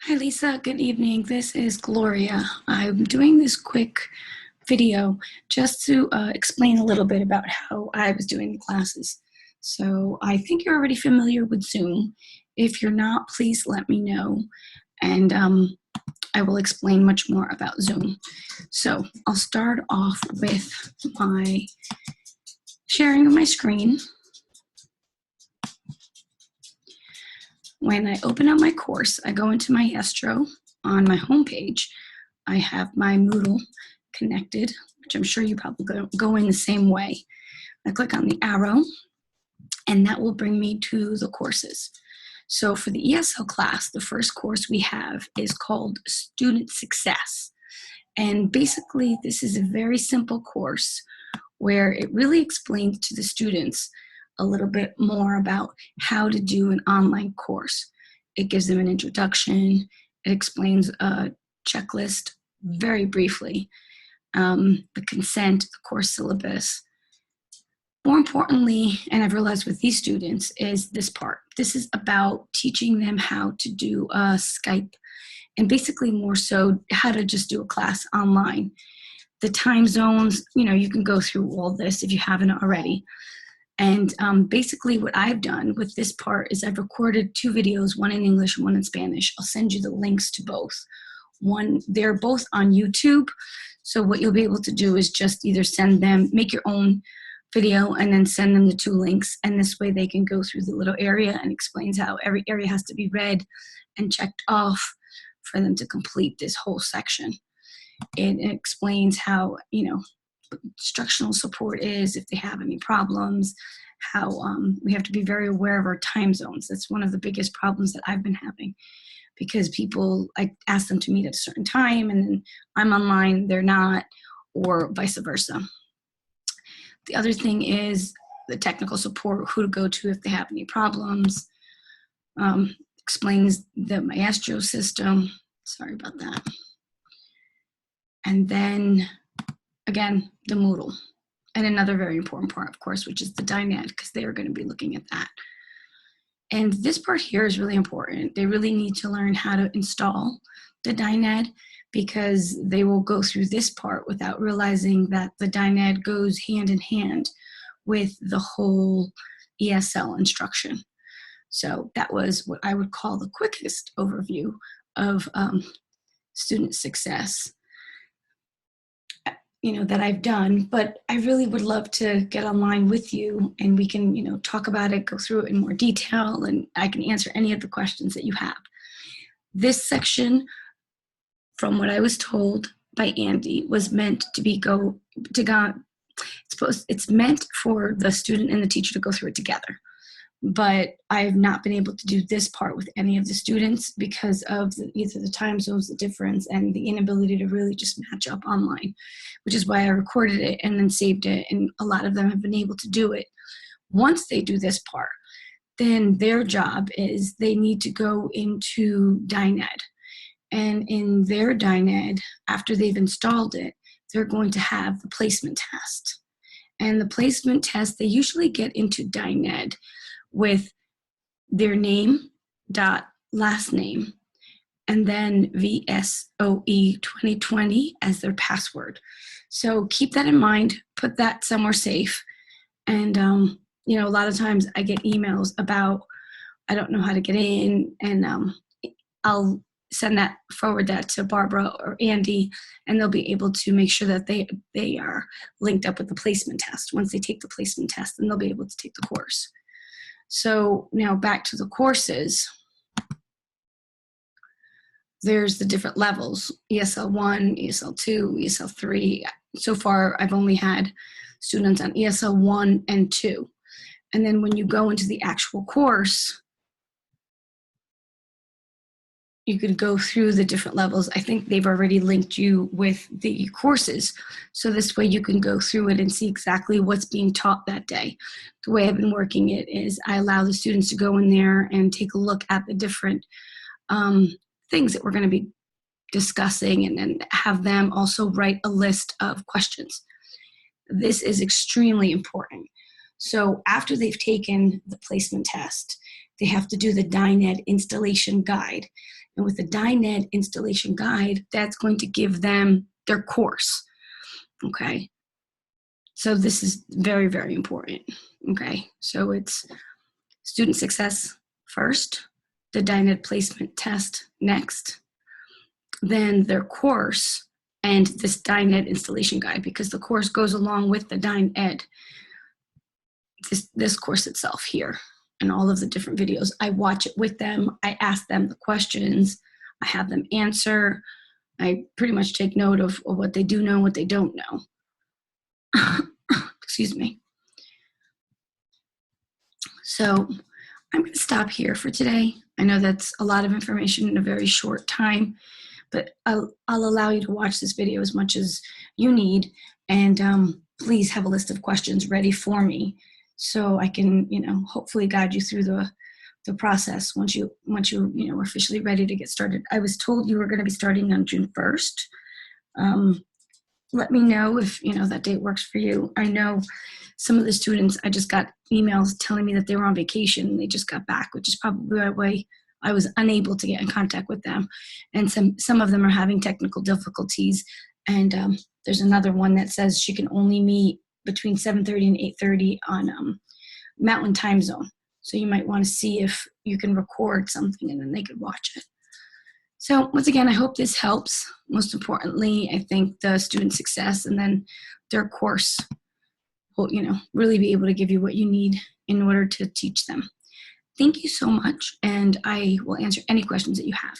Hi, Lisa. Good evening. This is Gloria. I'm doing this quick video just to explain a little bit about how I was doing the classes. So I think you're already familiar with Zoom. If you're not, please let me know, and I will explain much more about Zoom. So I'll start off with my sharing of my screen. When I open up my course, I go into my Maestro. On my homepage, I have my Moodle connected, which I'm sure you probably go in the same way. I click on the arrow, and that will bring me to the courses. So for the ESL class, the first course we have is called Student Success. And basically, this is a very simple course where it really explains to the students a little bit more about how to do an online course. It gives them an introduction. It explains a checklist very briefly, the consent, the course syllabus. More importantly, and I've realized with these students, is this part. This is about teaching them how to do Skype, and basically more so how to just do a class online. The time zones, you can go through all this if you haven't already. And basically what I've done with this part is I've recorded 2 videos, one in English and one in Spanish. I'll send you the links to both. They're both on YouTube. So what you'll be able to do is just either send them, make your own video and then send them the 2 links. And this way they can go through the little area and explains how every area has to be read and checked off for them to complete this whole section. It explains how, instructional support is, if they have any problems, how we have to be very aware of our time zones. That's one of the biggest problems that I've been having, because people, I ask them to meet at a certain time and then I'm online, they're not, or vice versa. The other thing is the technical support, who to go to if they have any problems. Explains the Maestro system. Sorry about that. And then again, the Moodle. And another very important part, of course, which is the Dined, because they are going to be looking at that. And this part here is really important. They really need to learn how to install the Dined, because they will go through this part without realizing that the Dined goes hand in hand with the whole ESL instruction. So that was what I would call the quickest overview of student success that I've done, but I really would love to get online with you and we can, talk about it, go through it in more detail, and I can answer any of the questions that you have. This section, from what I was told by Andy, was meant to be it's meant for the student and the teacher to go through it together. But I've not been able to do this part with any of the students because of either the time zones, the difference, and the inability to really just match up online, which is why I recorded it and then saved it. And a lot of them have been able to do it. Once they do this part, then their job is they need to go into Dined. And in their Dined, after they've installed it, they're going to have the placement test. And the placement test, they usually get into Dined with their name dot last name and then VSOE 2020 as their password. So keep that in mind, put that somewhere safe. And a lot of times I get emails about I don't know how to get in, and I'll forward that to Barbara or Andy, and they'll be able to make sure that they are linked up with the placement test. Once they take the placement test, then they'll be able to take the course. So now back to the courses. There's the different levels, ESL 1, ESL 2, ESL 3. So far, I've only had students on ESL 1 and 2. And then when you go into the actual course, you could go through the different levels. I think they've already linked you with the courses. So this way you can go through it and see exactly what's being taught that day. The way I've been working it is I allow the students to go in there and take a look at the different things that we're going to be discussing, and then have them also write a list of questions. This is extremely important. So after they've taken the placement test, they have to do the DynEd installation guide. And with the DynEd installation guide, that's going to give them their course, okay? So this is very, very important, okay? So it's student success first, the DynEd placement test next, then their course, and this DynEd installation guide, because the course goes along with the DynEd, this course itself here, and all of the different videos. I watch it with them. I ask them the questions. I have them answer. I pretty much take note of what they do know and what they don't know. Excuse me. So I'm going to stop here for today. I know that's a lot of information in a very short time, but I'll allow you to watch this video as much as you need, and please have a list of questions ready for me so I can, hopefully guide you through the process once you are officially ready to get started. I was told you were going to be starting on June 1st. Let me know if that date works for you. I know some of the students, I just got emails telling me that they were on vacation and they just got back, which is probably why I was unable to get in contact with them. And some of them are having technical difficulties. And there's another one that says she can only meet between 7:30 and 8:30 on Mountain Time Zone. So you might want to see if you can record something and then they could watch it. So once again, I hope this helps. Most importantly, I think the student success and then their course will, really be able to give you what you need in order to teach them. Thank you so much, and I will answer any questions that you have.